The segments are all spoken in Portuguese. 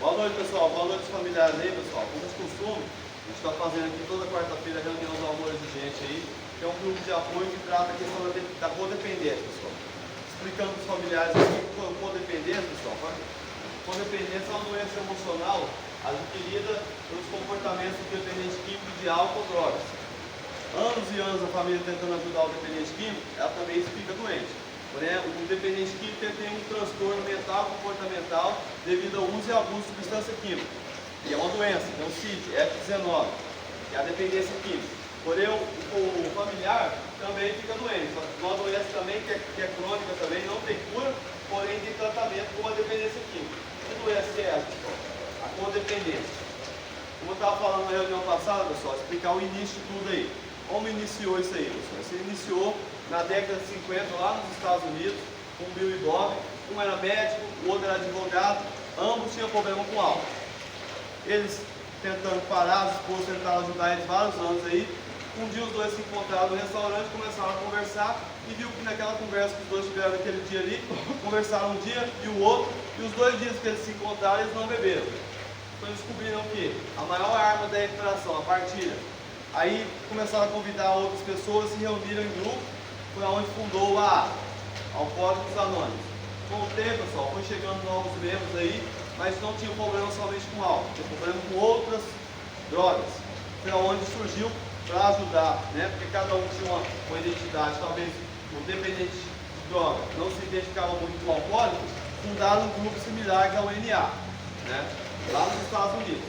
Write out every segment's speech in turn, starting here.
Boa noite, pessoal. Boa noite, familiares aí, pessoal. Como de costume, a gente está fazendo aqui toda quarta-feira a reunião do Amor Exigente aí, que é um grupo de apoio que trata a questão da codependência, pessoal. Explicando para os familiares aqui que codependência, pessoal. Codependência é uma doença emocional adquirida pelos comportamentos do dependente químico de álcool ou drogas. Anos e anos a família tentando ajudar o dependente químico, ela também fica doente. Porém, o dependente químico tem um transtorno mental comportamental devido ao uso e abuso de substância química. E é uma doença, é um CID, F19, que é a dependência química. Porém, o familiar também fica doente. Uma doença também que é crônica também, não tem cura, porém tem tratamento com a dependência química. Que doença que é essa, pessoal? A codependência. Como eu estava falando na reunião passada, pessoal, explicar o início de tudo aí. Como iniciou isso aí, pessoal? Isso iniciou na década de 50 lá nos Estados Unidos, com Bill e Bob. Um era médico, o outro era advogado, ambos tinham problema com álcool. Eles tentando parar, as esposas tentaram ajudar eles vários anos aí. Um dia os dois se encontraram no restaurante, começaram a conversar e viu que naquela conversa que os dois tiveram naquele dia ali, conversaram um dia e o outro, e os 2 dias que eles se encontraram, eles não beberam. Então eles descobriram que a maior arma da recuperação, a partilha. Aí começaram a convidar outras pessoas, se reuniram em grupo, foi onde fundou a Alcoólicos Anônimos. Com o tempo, pessoal, foi chegando novos membros aí, mas não tinha problema somente com álcool, tinha problema com outras drogas. Foi onde surgiu para ajudar, né? Porque cada um tinha uma identidade, talvez o dependente de droga não se identificava muito com o alcoólico, fundaram um grupo similar que é o NA, né? Lá nos Estados Unidos.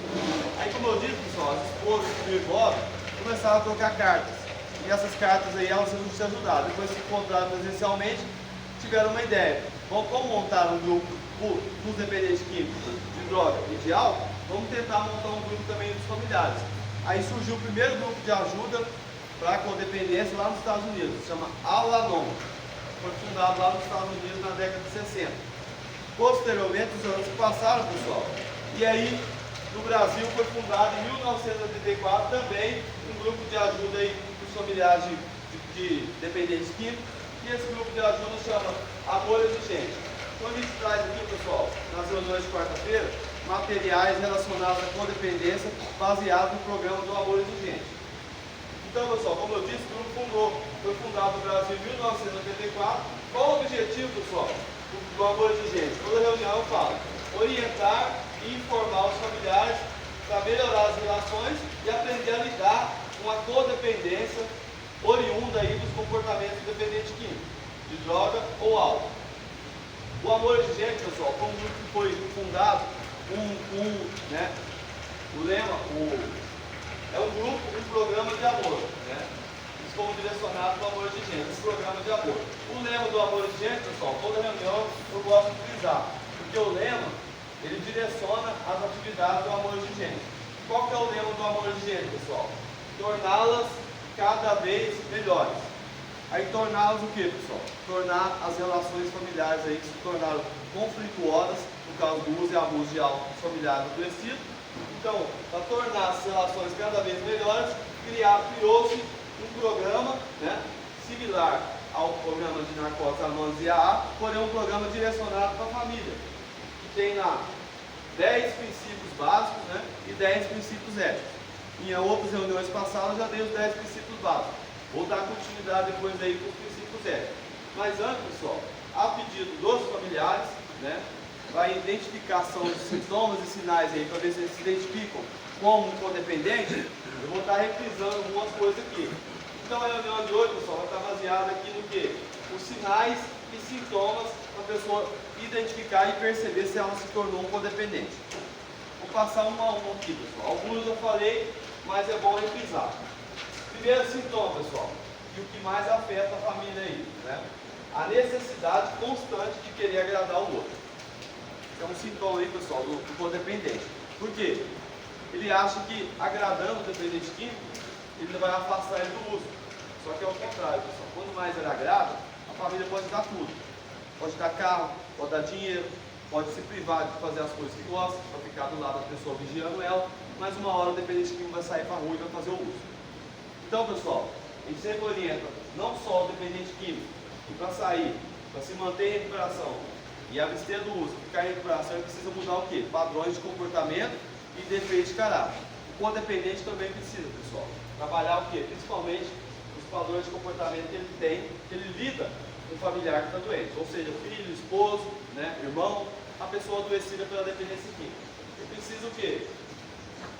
Aí, como eu disse, pessoal, as esposas do Bob começaram a trocar cartas. E essas cartas aí, elas não se ajudaram. Depois se encontraram presencialmente, tiveram uma ideia. Vamos, como montar um grupo dos dependentes químicos de droga e de álcool, vamos tentar montar um grupo também dos familiares. Aí surgiu o primeiro grupo de ajuda para a codependência lá nos Estados Unidos, se chama Al-Anon. Foi fundado lá nos Estados Unidos na década de 60. Posteriormente, os anos que passaram, pessoal, e aí no Brasil foi fundado em 1984 também um grupo de ajuda aí dos familiares de dependentes químicos, e esse grupo de ajuda chama Amor Exigente. Então a gente traz aqui, pessoal, nas reuniões de quarta-feira, materiais relacionados à codependência baseados no programa do Amor Exigente. Então, pessoal, como eu disse, o grupo foi fundado no Brasil em 1984. Qual o objetivo, pessoal, do Amor Exigente? Toda reunião eu falo, orientar e informar os familiares para melhorar as relações e aprender a lidar com a codependência oriunda aí dos comportamentos do dependente químico, de droga ou álcool. O Amor Exigente, pessoal, foi um grupo que foi fundado né, o lema, é um grupo, um programa de amor, né? Eles foram direcionados para o Amor Exigente, um programa de amor. O lema do Amor Exigente, pessoal, toda reunião eu gosto de utilizar, porque o lema, ele direciona as atividades do Amor Exigente. Qual que é o lema do Amor Exigente, pessoal? Torná-las cada vez melhores. Aí torná-las o que, pessoal? Tornar as relações familiares aí que se tornaram conflituosas por causa do uso e abuso de álcool dos familiares adoecidos. Então, para tornar as relações cada vez melhores, criou-se um programa, né, similar ao programa de Narcóticos Anônimos e AA, porém um programa direcionado para a família, que tem lá 10 princípios básicos, né, e 10 princípios éticos. Em outras reuniões passadas eu já dei os 10 princípios básicos. Vou dar continuidade depois aí com os princípios éticos. Mas antes, pessoal, a pedido dos familiares, né, para identificação de sintomas e sinais aí, para ver se eles se identificam como um codependente, eu vou estar reprisando algumas coisas aqui. Então a reunião de hoje, pessoal, vai estar baseada aqui no que? Os sinais e sintomas para a pessoa identificar e perceber se ela se tornou um codependente. Vou passar um a um aqui, pessoal. Alguns eu falei, mas é bom reprisar. Primeiro sintoma, pessoal, e o que mais afeta a família aí, né? A necessidade constante de querer agradar o outro. É um sintoma aí, pessoal, do codependente. Por quê? Ele acha que agradando o dependente químico, ele vai afastar ele do uso. Só que é o contrário, pessoal. Quanto mais ele agrada, a família pode dar tudo. Pode dar carro, pode dar dinheiro, pode se privar de fazer as coisas que gosta, para ficar do lado da pessoa vigiando ela, mas uma hora o dependente químico vai sair para a rua e vai fazer o uso. Então, pessoal, a gente sempre orienta não só o dependente químico, e para sair, para se manter em recuperação, e abster do uso, ficar em recuperação, ele precisa mudar o quê? Padrões de comportamento e defeitos de caráter. O codependente também precisa, pessoal, trabalhar o quê? Principalmente os padrões de comportamento que ele tem, que ele lida com o familiar que está doente, ou seja, filho, esposo, né, irmão, a pessoa adoecida pela dependência química. Ele precisa o quê?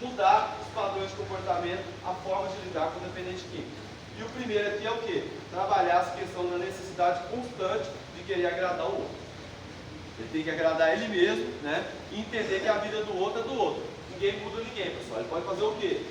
Mudar os padrões de comportamento, a forma de lidar com o dependente químico. E o primeiro aqui é o quê? Trabalhar essa questão da necessidade constante de querer agradar o outro. Ele tem que agradar ele mesmo, né? E entender que a vida do outro é do outro. Ninguém muda ninguém, pessoal. Ele pode fazer o quê?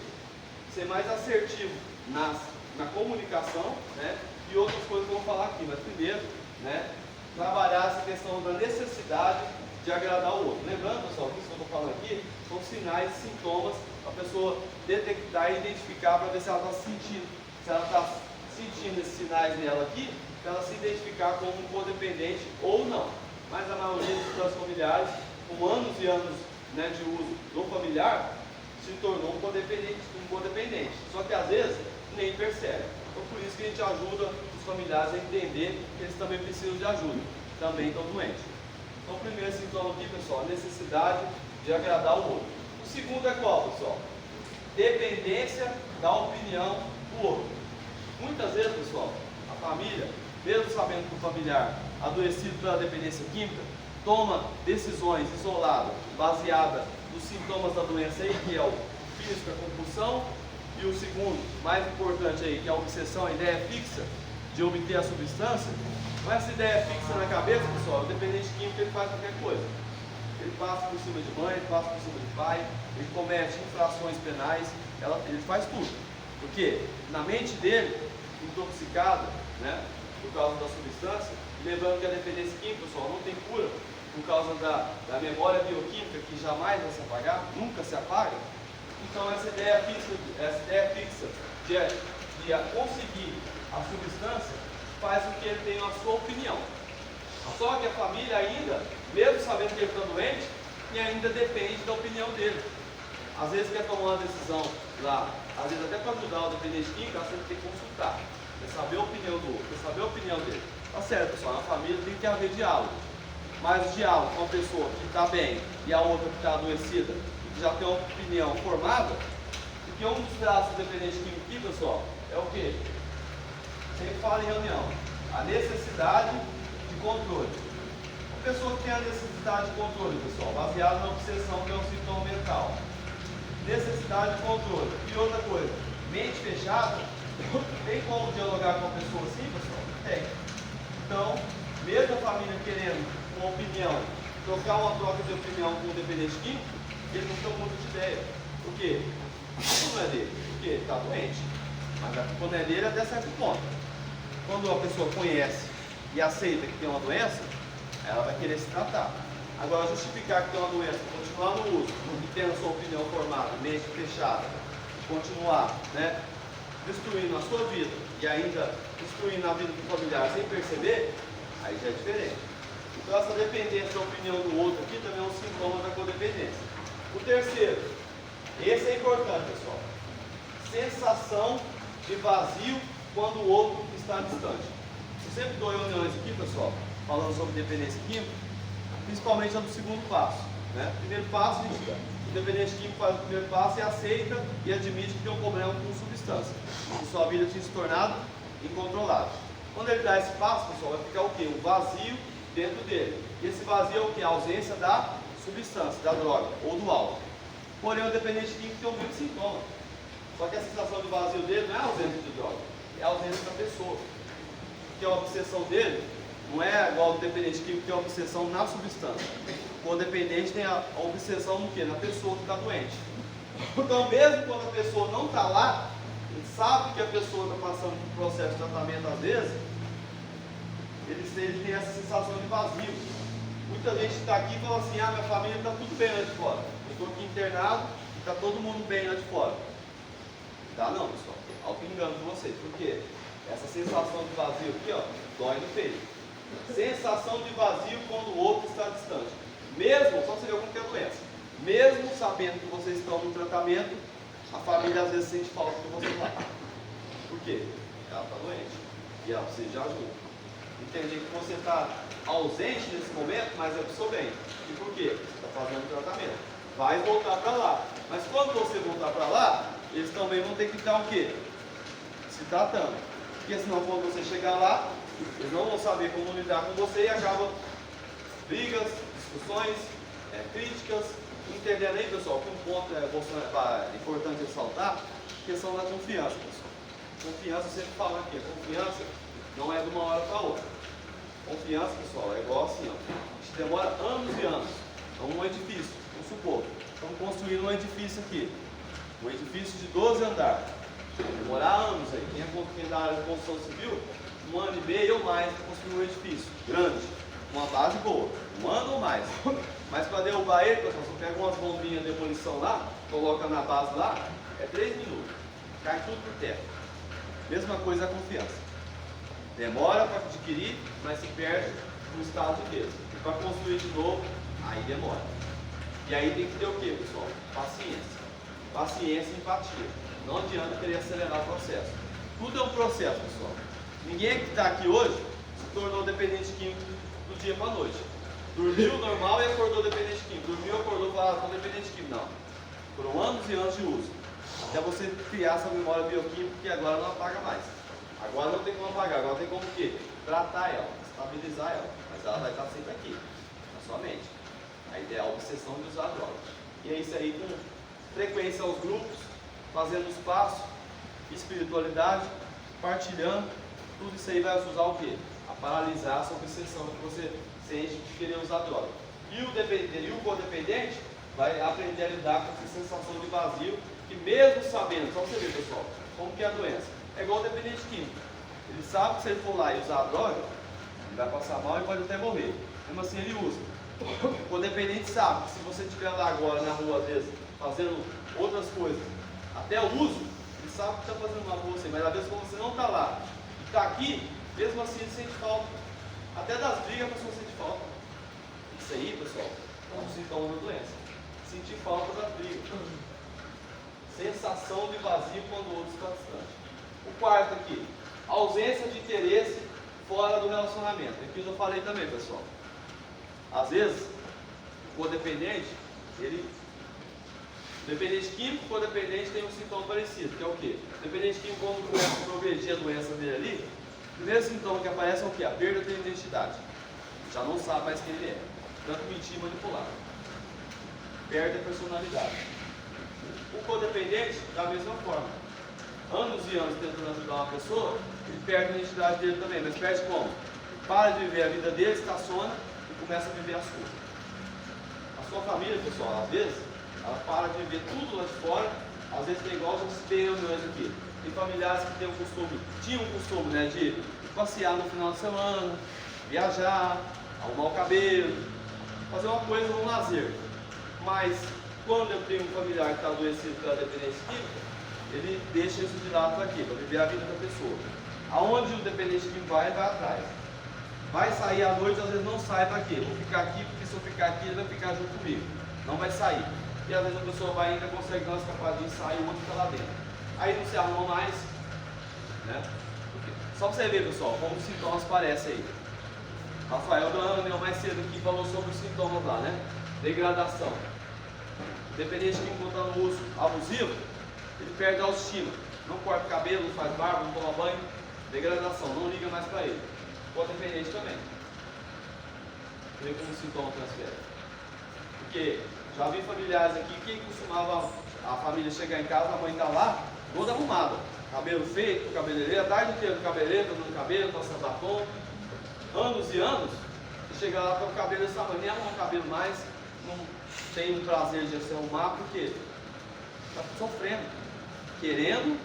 Ser mais assertivo na comunicação, né? E outras coisas que eu vou falar aqui. Mas primeiro, né? Trabalhar essa questão da necessidade de agradar o outro. Lembrando, pessoal, que isso que eu estou falando aqui são sinais e sintomas para a pessoa detectar e identificar para ver se ela está sentindo. Se ela está sentindo esses sinais nela aqui, para ela se identificar como um codependente ou não. Mas a maioria dos transfamiliares, com anos e anos, né, de uso do familiar, se tornou um codependente. Só que às vezes nem percebe. Então por isso que a gente ajuda os familiares a entender que eles também precisam de ajuda, também estão doentes. Então o primeiro sintoma aqui, pessoal, a necessidade de agradar o outro. O segundo é qual, pessoal? Dependência da opinião do outro. Muitas vezes, pessoal, a família, mesmo sabendo que o familiar adoecido pela dependência química, toma decisões isoladas, baseadas nos sintomas da doença aí, que é o físico, a compulsão, e o segundo, mais importante aí, que é a obsessão, a ideia fixa de obter a substância. Com essa ideia fixa na cabeça, pessoal, o dependente químico ele faz qualquer coisa. Ele passa por cima de mãe, ele passa por cima de pai, ele comete infrações penais, ele faz tudo. Porque na mente dele, intoxicado, né, por causa da substância, e lembrando que a dependência química, pessoal, não tem cura por causa da memória bioquímica que jamais vai se apagar, nunca se apaga. Então essa ideia fixa de conseguir a substância faz com que ele tenha a sua opinião. Só que a família ainda, mesmo sabendo que ele está doente, e ainda depende da opinião dele. Às vezes quer tomar uma decisão lá, às vezes até para ajudar o dependente químico, você tem que consultar, quer saber a opinião do outro, quer saber a opinião dele. Tá certo, pessoal, na família tem que haver diálogo. Mas o diálogo com uma pessoa que está bem e a outra que está adoecida, que já tem uma opinião formada, porque um dos traços do dependente químico aqui, pessoal, é o quê? Sempre fala em reunião, a necessidade de controle. A pessoa que tem a necessidade de controle, pessoal, baseada na obsessão, que é um sintoma mental. Necessidade de controle. E outra coisa, mente fechada, tem como dialogar com a pessoa assim, pessoal? Tem. Então, mesmo a família querendo uma opinião, trocar uma troca de opinião com o dependente químico, ele não tem muito de ideia. Por quê? A culpa não é dele, porque ele está doente. Mas a culpa não é dele até certo ponto. Quando a pessoa conhece e aceita que tem uma doença, ela vai querer se tratar. Agora, justificar que tem uma doença, continuar no uso e tendo a sua opinião formada, mente fechada, continuar, né, destruindo a sua vida e ainda destruindo a vida do familiar sem perceber, aí já é diferente. Então essa dependência da opinião do outro aqui também é um sintoma da codependência. O terceiro, esse é importante, pessoal. Sensação de vazio quando o outro está distante. Eu sempre dou reuniões aqui, pessoal, falando sobre dependência química, principalmente no segundo passo. Né? Primeiro passo, o dependente químico faz o primeiro passo e aceita e admite que tem um problema com substância. E sua vida tinha se tornado incontrolável. Quando ele dá esse passo, pessoal, vai ficar o quê? Um vazio dentro dele. E esse vazio é o quê? A ausência da substância, da droga ou do álcool. Porém, o dependente químico tem o mesmo sintoma. Só que a sensação de vazio dele não é a ausência de droga, é a ausência da pessoa. Porque a obsessão dele não é igual ao dependente químico, que tem a obsessão na substância. O dependente tem a obsessão no quê? Na pessoa que está doente. Então, mesmo quando a pessoa não está lá, ele sabe que a pessoa está passando por um processo de tratamento às vezes, ele tem essa sensação de vazio. Muita gente está aqui e fala assim, minha família está tudo bem lá de fora. Eu estou aqui internado e está todo mundo bem lá de fora. Tá não, pessoal. Alto engano de vocês. Por quê? Essa sensação de vazio aqui, ó, dói no peito. Sensação de vazio quando o outro está distante. Mesmo, só você ver como que é a doença. Mesmo sabendo que vocês estão no tratamento, a família às vezes sente falta de vocês lá. Por quê? Ela está doente. E ela precisa de ajuda. Entender que você está ausente nesse momento, mas é para o seu bem. E por quê? Você está fazendo o tratamento. Vai voltar para lá. Mas quando você voltar para lá, eles também vão ter que estar o quê? Se tratando. Porque senão quando você chegar lá, eles não vão saber como lidar com você e acabam brigas, discussões, críticas. Entendendo aí, pessoal, que um ponto importante ressaltar, a questão da confiança, pessoal. Confiança, eu sempre falo aqui, confiança não é de uma hora para outra. Confiança, pessoal, é igual assim, ó. A gente demora anos e anos. Um edifício, vamos supor, estamos construindo um edifício aqui. Um edifício de 12 andares. Vai demorar anos aí. Quem é da área de construção civil, 1 ano e meio ou mais para construir um edifício grande. Uma base boa, 1 ano ou mais. Mas para derrubar ele, pessoal, você pega umas bombinhas de demolição lá, coloca na base lá, é 3 minutos. Cai tudo por terra. Mesma coisa a confiança. Demora para adquirir, mas se perde no estado dele. E para construir de novo, aí demora. E aí tem que ter o que, pessoal? Paciência. Paciência e empatia. Não adianta querer acelerar o processo. Tudo é um processo, pessoal. Ninguém que está aqui hoje se tornou dependente químico do dia para a noite. Dormiu normal e acordou dependente químico. Dormiu, acordou e falou, estou dependente químico. Não. Foram anos e anos de uso. Até você criar essa memória bioquímica que agora não apaga mais. Agora não tem como apagar, agora tem como o quê? Tratar ela, estabilizar ela. Mas ela vai estar sempre aqui, na sua mente. A ideia é a obsessão de usar droga. E é isso aí, com frequência aos grupos, fazendo os passos, espiritualidade, partilhando, tudo isso aí vai usar o quê? A paralisar essa obsessão que você sente de querer usar droga. E o codependente vai aprender a lidar com essa sensação de vazio, que mesmo sabendo, só você ver, pessoal, como que é a doença. É igual o dependente químico. Ele sabe que se ele for lá e usar a droga, ele vai passar mal e pode até morrer. Mesmo assim ele usa. O codependente sabe que se você estiver lá agora na rua, às vezes, fazendo outras coisas, até o uso, ele sabe que está fazendo mal para você, mas às vezes quando você não está lá e está aqui, mesmo assim ele sente falta. Até das brigas a pessoa sente falta. Isso aí, pessoal, é um sintoma da doença. Sentir falta das brigas. Sensação de vazio quando o outro está distante. O quarto aqui, ausência de interesse fora do relacionamento. Aqui eu falei também, pessoal. Às vezes, o codependente, dependente químico, codependente tem um sintoma parecido, que é o quê? Dependente químico, quando começa a progredir a doença dele ali, o primeiro sintoma que aparece é o quê? A perda da identidade. Já não sabe mais quem ele é. Tanto mentir e manipular. Perde a personalidade. O codependente, da mesma forma. Anos e anos tentando ajudar uma pessoa, ele perde a identidade dele também. Mas perde como? Para de viver a vida dele, estaciona e começa a viver a sua. A sua família, pessoal, às vezes, ela para de viver tudo lá de fora. Às vezes tem igual a gente tem reuniões aqui. Tem familiares que tinham o costume, né, de passear no final de semana, viajar, arrumar o cabelo, fazer uma coisa, um lazer. Mas quando eu tenho um familiar que está adoecido pela dependência química, ele deixa isso de lado aqui, para viver a vida da pessoa. Aonde o dependente químico vai, ele vai atrás. Vai sair à noite, às vezes não sai para quê? Vou ficar aqui, porque se eu ficar aqui, ele vai ficar junto comigo. Não vai sair. E às vezes a pessoa vai ainda consegue dar uma escapadinha e sai, o outro fica lá dentro. Aí não se arruma mais, né? Só para você ver, pessoal, como os sintomas parecem aí. Rafael da reunião mais cedo aqui falou sobre os sintomas lá, né? Degradação. Dependente de quem está no uso abusivo, ele perde a autoestima. Não corta o cabelo, não faz barba, não toma banho. Degradação, não liga mais para ele. Codependente também. Vê como o sintoma transfere. Porque já vi familiares aqui que costumava a família chegar em casa, a mãe está lá, toda arrumada. Cabelo feito, cabeleireiro, a tarde inteira do cabeleireiro, dando cabelo, passando batom. Anos e anos, e chega lá com o cabelo dessa maneira, nem arruma o cabelo mais, não tem o prazer de se arrumar, porque está sofrendo, querendo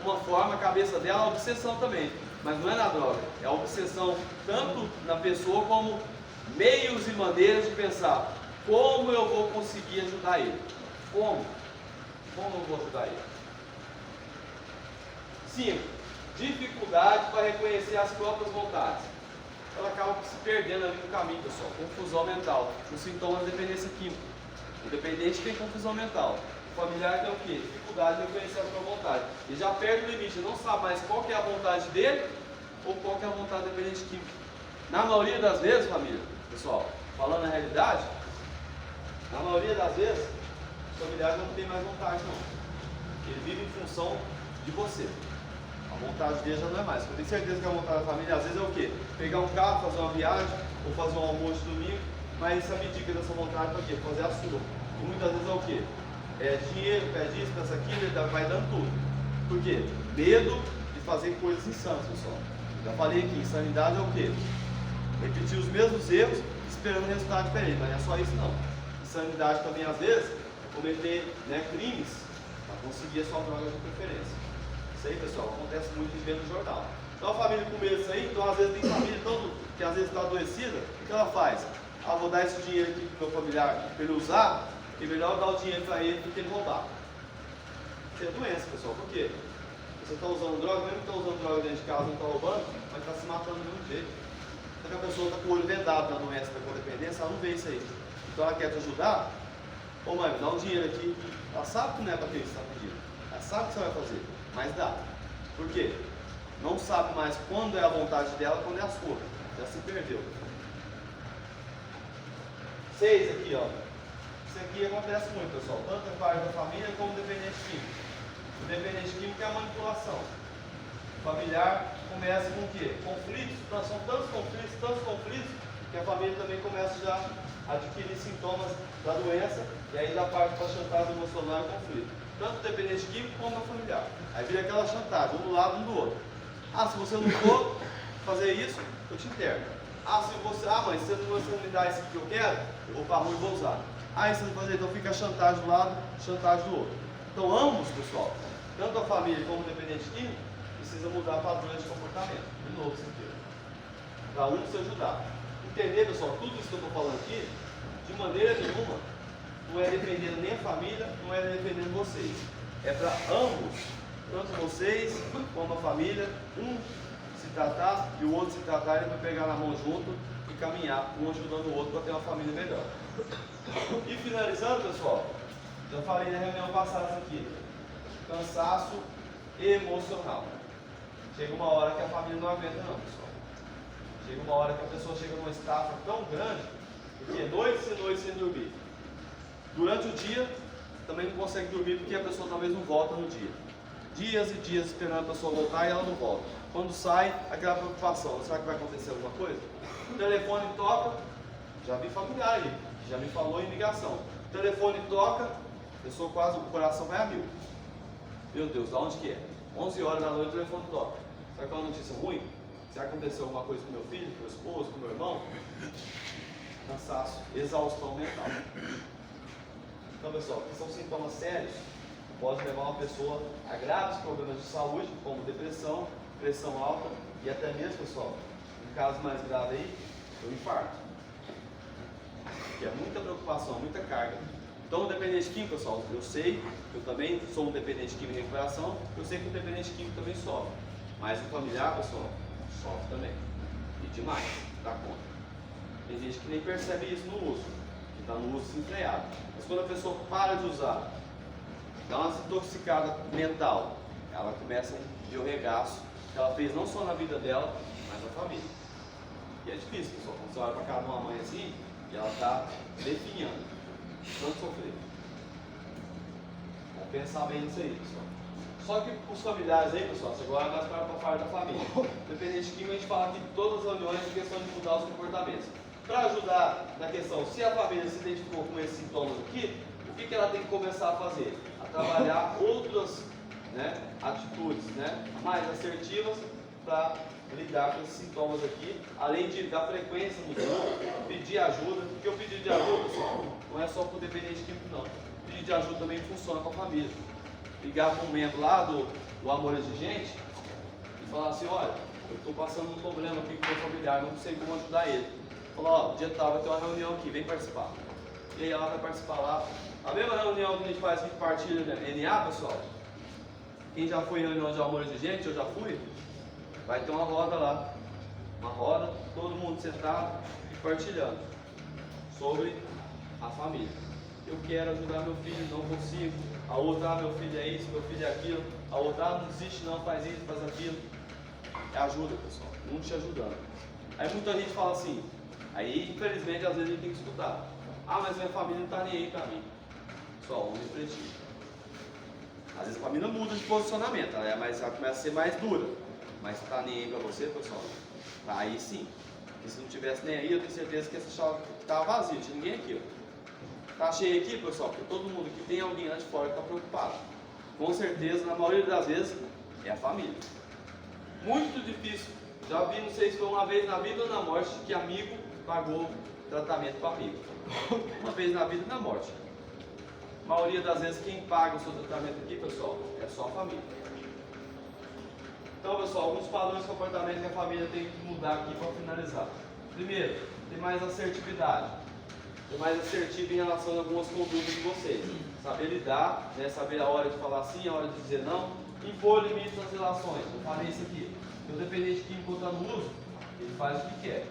uma forma, a cabeça dela, a obsessão também, mas não é na droga, é a obsessão tanto na pessoa como meios e maneiras de pensar, como eu vou conseguir ajudar ele? Como? Como eu vou ajudar ele? 5. Dificuldade para reconhecer as próprias vontades. Ela acaba se perdendo ali no caminho, pessoal. Confusão mental. Os sintomas da dependência química. O dependente tem confusão mental. O familiar tem o quê? Dificuldade de reconhecer a sua vontade. Ele já perde o limite, ele não sabe mais qual que é a vontade dele ou qual que é a vontade dependente química. Na maioria das vezes, família, pessoal, falando a realidade, na maioria das vezes, o familiar não tem mais vontade não. Ele vive em função de você. A vontade dele já não é mais. Eu tenho certeza que a vontade da família às vezes é o quê? Pegar um carro, fazer uma viagem, ou fazer um almoço domingo, mas isso abdica dessa vontade para quê? Fazer a sua. E muitas vezes é o quê? É dinheiro, pede isso, pede aquilo, ele vai dando tudo. Por quê? Medo de fazer coisas insanas, pessoal. Já falei aqui, insanidade é o quê? Repetir os mesmos erros, esperando resultado diferente, mas não é só isso não. Insanidade também às vezes é cometer, né, crimes para conseguir a sua droga de preferência. Isso aí, pessoal, acontece muito vivendo no jornal. Então a família com medo disso aí, então às vezes tem família que às vezes está adoecida, o que ela faz? Ah, vou dar esse dinheiro aqui para o meu familiar para ele usar, e melhor dar o dinheiro para ele do que ele roubar. Isso é doença, pessoal, por quê? Você está usando droga, mesmo que está usando droga dentro de casa, não está roubando, mas está se matando do mesmo jeito. Só que a pessoa está com o olho vendado na doença da codependência, ela não vê isso aí. Então ela quer te ajudar. Ô mãe, me dá um dinheiro aqui. Ela sabe que não é para que você está pedindo. Ela sabe o que você vai fazer, mas dá. Por quê? Não sabe mais quando é a vontade dela, quando é a sua. Já se perdeu. 6 aqui, ó. Isso aqui acontece muito, pessoal. Tanto em parte da família como dependente químico. O dependente químico é a manipulação. O familiar começa com o quê? Conflitos. Então, são tantos conflitos, que a família também começa já a adquirir sintomas da doença e aí dá parte para a chantagem emocional e conflito. Tanto o dependente químico como o familiar. Aí vira aquela chantagem, um do lado e um do outro. Ah, se você não for fazer isso, eu te interno. Ah, mãe, se você não me dá isso que eu quero, eu vou para a rua e vou usar. Ah, isso não fazer, então fica a chantagem do lado, chantagem do outro. Então ambos, pessoal, tanto a família como o dependente químico, precisa mudar padrões de comportamento. De novo, sentido. Para um se ajudar. Entender, pessoal, tudo isso que eu estou falando aqui, de maneira nenhuma, não é defendendo nem a família, não é defendendo vocês. É para ambos, tanto vocês como a família, um se tratar e o outro se tratar, ele vai pegar na mão junto e caminhar, um ajudando o outro para ter uma família melhor. E finalizando, pessoal, já falei na reunião passada isso aqui, cansaço emocional. Chega uma hora que a família não aguenta não, pessoal. Chega uma hora que a pessoa chega numa estafa tão grande, porque noite sem dormir. Durante o dia, também não consegue dormir porque a pessoa talvez não volta no dia. Dias e dias esperando a pessoa voltar e ela não volta. Quando sai, aquela preocupação, será que vai acontecer alguma coisa? O telefone toca, já vi familiar aí, já me falou em ligação. O telefone toca, a pessoa quase, o coração vai a 1000. Meu Deus, da onde que é? 11 horas da noite o telefone toca. Será que é uma notícia ruim? Se aconteceu alguma coisa com meu filho, com meu esposo, com meu irmão? Cansaço, exaustão mental. Então, pessoal, que são sintomas sérios, pode levar uma pessoa a graves problemas de saúde, como depressão, pressão alta e até mesmo, pessoal, em casos mais graves aí, o infarto. Que é muita preocupação, muita carga. Então, o dependente químico, pessoal, eu sei, eu também sou um dependente químico em recuperação, eu sei que o dependente químico também sofre. Mas o familiar, pessoal, sofre também. E demais, dá conta. Tem gente que nem percebe isso no uso, que está no uso desenfreado. Mas quando a pessoa para de usar, dá uma desintoxicada mental, ela começa a ver o regaço que ela fez não só na vida dela, mas na família. E é difícil, pessoal, quando você olha para casa de uma mãe assim, e ela está definhando, tanto sofrer. Vamos pensar bem nisso aí, pessoal. Só que os familiares aí, pessoal, você agora mais para a parte da família. Dependente químico, a gente fala aqui de todas as reuniões em questão de mudar os comportamentos. Para ajudar na questão, se a família se identificou com esses sintomas aqui, o que ela tem que começar a fazer? A trabalhar outras, né, atitudes, né, mais assertivas para lidar com esses sintomas aqui, além da frequência no grupo, pedir ajuda, porque o pedido de ajuda, pessoal, não é só para o dependente químico não. O pedido de ajuda também funciona com a família. Ligar para um membro lá do Amor Exigente e falar assim, olha, eu estou passando um problema aqui com o meu familiar, não sei como ajudar ele. Falar, ó, dia tal vai ter uma reunião aqui, vem participar. E aí ela vai participar lá. A mesma reunião que a gente faz aqui, partilha NA, pessoal. Quem já foi em reunião de Amor Exigente, eu já fui, vai ter uma roda lá. Uma roda, todo mundo sentado e partilhando sobre a família. Eu quero ajudar meu filho, não consigo. A outra, meu filho é isso, meu filho é aquilo. A outra, não desiste não, faz isso, faz aquilo. É ajuda, pessoal. Um te ajudando. Aí muita gente fala assim, aí infelizmente às vezes a gente tem que escutar. Ah, mas minha família não está nem aí para mim. Pessoal, vamos refletir. Às vezes a família muda de posicionamento, ela começa a ser mais dura. Mas está nem aí para você, pessoal? Aí sim. Porque se não tivesse nem aí, eu tenho certeza que essa chácara estava vazia, não tinha ninguém aqui. Está cheio aqui, pessoal, porque todo mundo que tem alguém lá de fora que está preocupado. Com certeza, na maioria das vezes, é a família. Muito difícil. Já vi, não sei se foi uma vez na vida ou na morte, que amigo pagou tratamento para amigo. Uma vez na vida e na morte. A maioria das vezes, quem paga o seu tratamento aqui, pessoal, é só a família. Então, pessoal, alguns padrões de comportamento que a família tem que mudar aqui para finalizar. Primeiro, ter mais assertividade. Ser mais assertivo em relação a algumas condutas de vocês. Saber lidar, né? Saber a hora de falar sim, a hora de dizer não. Impor limites nas relações. Eu falei isso aqui. O dependente químico está no uso, ele faz o que quer.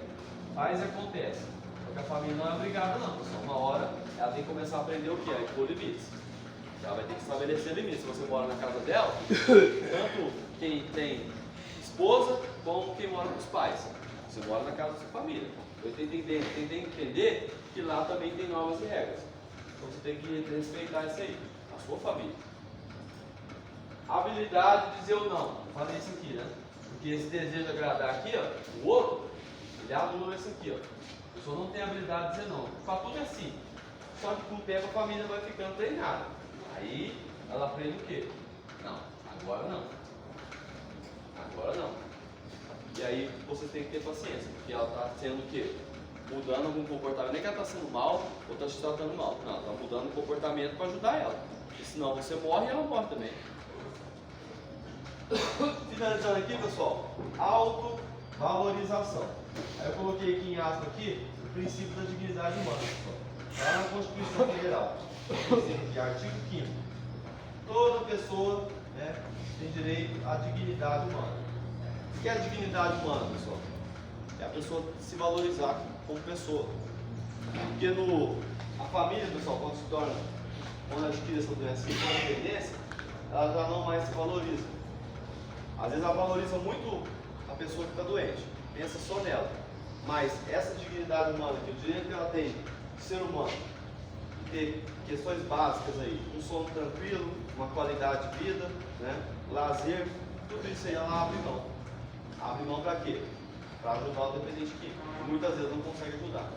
Faz e acontece. Porque a família não é obrigada não, pessoal. Uma hora ela tem que começar a aprender o que? A impor limites. Ela vai ter que estabelecer limites. Se você mora na casa dela, tanto quem tem esposa como quem mora com os pais. Você mora na casa da sua família. Eu tenho que entender que lá também tem normas e regras. Então você tem que respeitar isso aí, a sua família. Habilidade de dizer o não. Eu falei isso aqui, né? Porque esse desejo de agradar aqui, ó, o outro, ele anula isso aqui, ó. A pessoa não tem habilidade de dizer não. Para tudo é assim. Só que com o tempo a família vai ficando treinada. Aí ela aprende o quê? Não, agora não. Agora não. E aí você tem que ter paciência, porque ela está sendo o quê? Mudando algum comportamento. Nem que ela está sendo mal ou está te tratando mal. Não, ela está mudando o comportamento para ajudar ela. Porque senão você morre e ela morre também. Finalizando aqui, pessoal, autovalorização. Aí eu coloquei aqui em aspas aqui o princípio da dignidade humana, pessoal. Lá na Constituição Federal, aqui, artigo 5º. Toda pessoa, né, tem direito à dignidade humana. O que é a dignidade humana, pessoal? É a pessoa se valorizar como pessoa. Porque a família, pessoal, quando adquire essa doença de dependência, ela já não mais se valoriza. Às vezes ela valoriza muito a pessoa que está doente, pensa só nela. Mas essa dignidade humana, que o direito que ela tem de ser humano, de ter questões básicas aí, um sono tranquilo, uma qualidade de vida, né, lazer, tudo isso aí ela abre mão. Abre mão para quê? Para ajudar o dependente químico, que muitas vezes não consegue ajudar.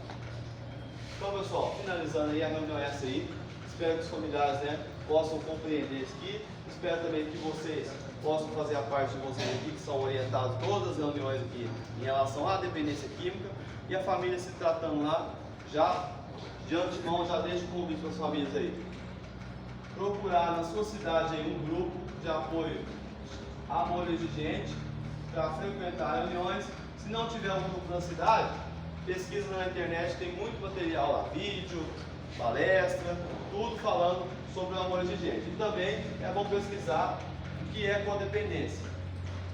Então, pessoal, finalizando aí a reunião essa aí, espero que os familiares, né, possam compreender isso aqui. Espero também que vocês possam fazer a parte de vocês aqui, que são orientados todas as reuniões aqui em relação à dependência química, e a família se tratando lá, já de antemão, já deixa o convite para as famílias aí. Procurar na sua cidade aí um grupo de apoio amor exigente para frequentar reuniões. Se não tiver um grupo na cidade, pesquisa na internet, tem muito material lá, vídeo, palestra, tudo falando sobre o amor exigente. E também é bom pesquisar o que é codependência,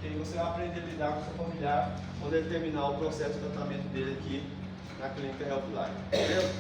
que aí você vai aprender a lidar com o seu familiar quando ele terminar o processo de tratamento dele aqui na clínica Healthline. Beleza?